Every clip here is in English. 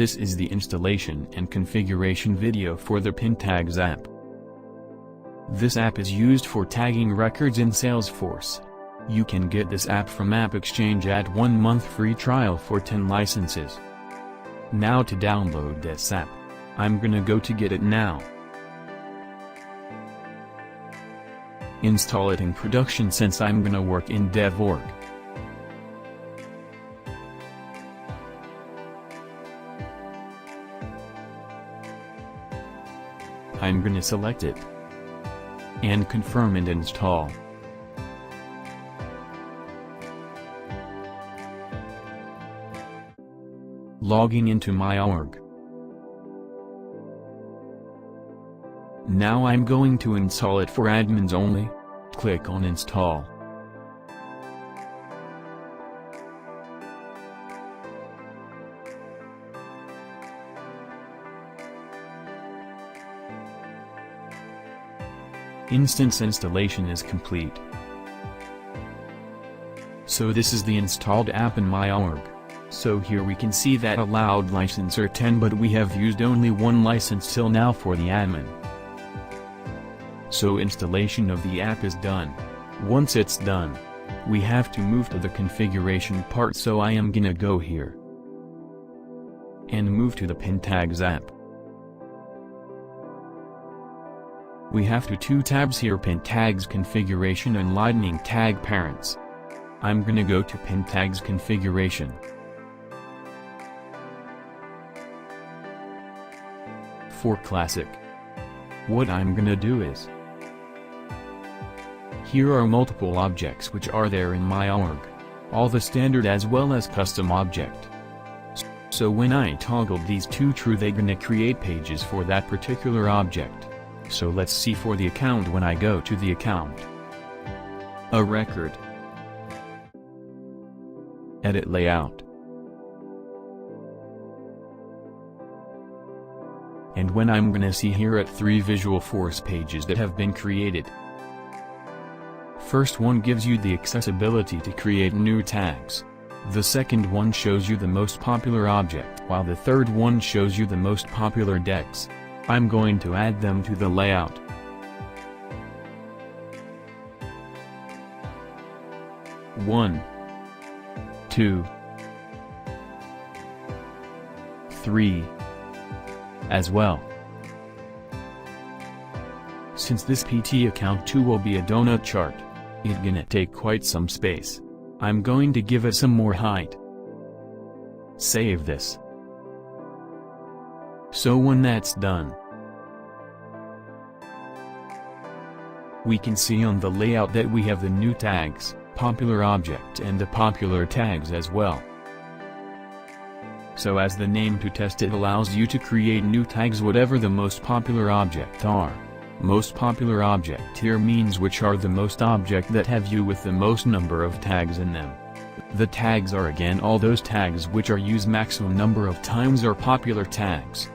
This is the installation and configuration video for the PinTags app. This app is used for tagging records in Salesforce. You can get this app from AppExchange at 1 month free trial for 10 licenses. Now to download this app, I'm gonna go to get it now. Install it in production since I'm gonna work in dev org. I'm gonna select it and confirm and install. Logging into my org. Now I'm going to install it for admins only. Click on install. Instance installation is complete. So this is the installed app in my org. So here we can see that allowed license are 10, but we have used only 1 license till now for the admin. So installation of the app is done. Once it's done, we have to move to the configuration part, so I am gonna go here and move to the PinTags app. We have 2 tabs here: PinTags configuration and Lightning tag parents. I'm gonna go to PinTags configuration. For Classic, what I'm gonna do is, here are multiple objects which are there in my org, all the standard as well as custom object. So when I toggle these 2 true, they're gonna create pages for that particular object. So let's see for the account. When I go to the account, a record, edit layout, and when I'm gonna see here at 3 Visualforce pages that have been created. First one gives you the accessibility to create new tags. The second one shows you the most popular object, while the third one shows you the most popular decks. I'm going to add them to the layout. One, 2, 3, as well. Since this PT account 2 will be a donut chart, it's gonna take quite some space. I'm going to give it some more height. Save this. So when that's done, we can see on the layout that we have the new tags, popular object, and the popular tags as well. So as the name to test, it allows you to create new tags whatever the most popular object are. Most popular object here means which are the most object that have you with the most number of tags in them. The tags are again all those tags which are used maximum number of times are popular tags.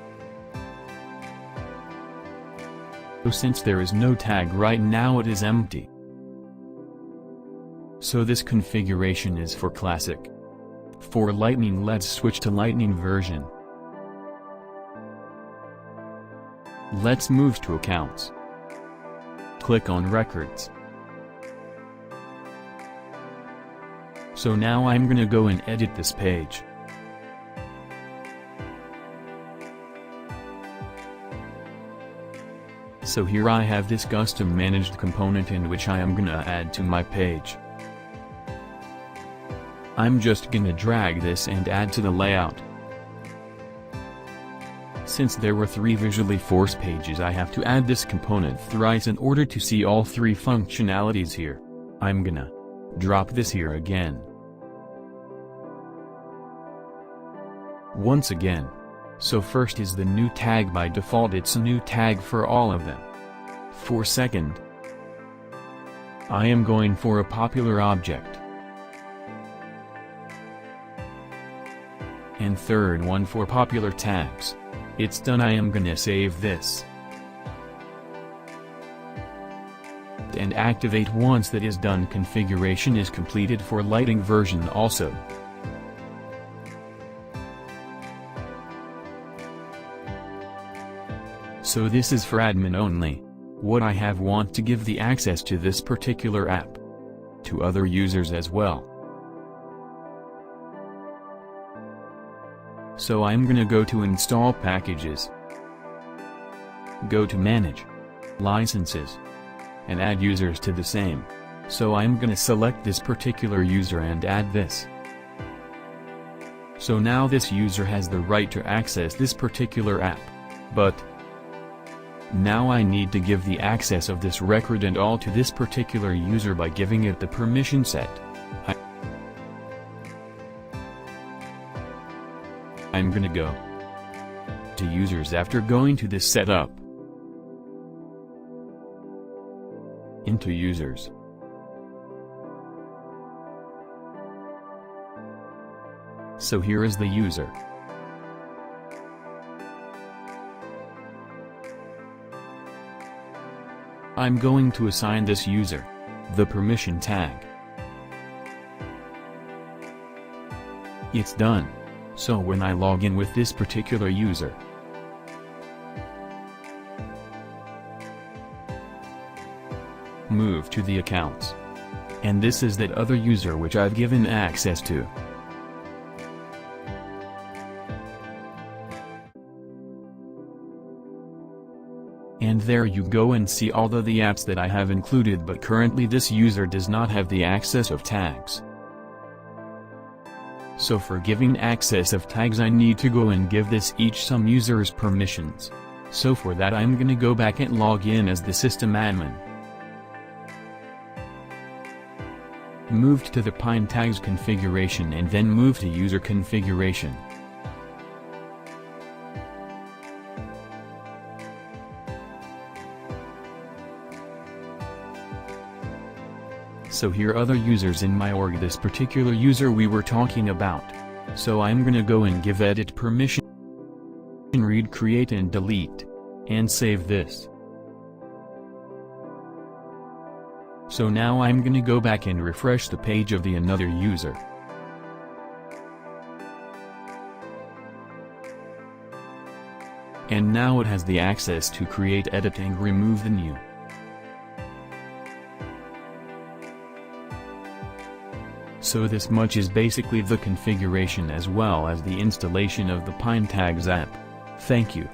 So since there is no tag right now, it is empty. So this configuration is for Classic. For Lightning, let's switch to Lightning version. Let's move to Accounts. Click on Records. So now I'm gonna go and edit this page. So here I have this custom managed component in which I am gonna add to my page. I'm just gonna drag this and add to the layout. Since there were 3 Visualforce pages, I have to add this component thrice in order to see all 3 functionalities here. I'm gonna drop this here again. Once again. So first is the new tag. By default it's a new tag for all of them. For second, I am going for a popular object. And third one for popular tags. It's done. I am gonna save this and activate once that is done. Configuration is completed for Lightning version also. So this is for admin only. What I have want to give the access to this particular app to other users as well. So I'm gonna go to install packages, go to manage licenses, and add users to the same. So I'm gonna select this particular user and add this. So now this user has the right to access this particular app. But now I need to give the access of this record and all to this particular user by giving it the permission set. I'm gonna go to users after going to this setup, into users. So here is the user. I'm going to assign this user the permission tag. It's done. So when I log in with this particular user, move to the accounts, and this is that other user which I've given access to. And there you go and see all of the apps that I have included, but currently this user does not have the access of tags. So for giving access of tags I need to go and give this each some users permissions. So for that I'm gonna go back and log in as the system admin. Move to the pine tags configuration and then move to user configuration. So here other users in my org, this particular user we were talking about. So I'm gonna go and give edit permission, read, create and delete, and save this. So now I'm gonna go back and refresh the page of the another user. And now it has the access to create, edit and remove the new. So this much is basically the configuration as well as the installation of the Pine Tags app. Thank you.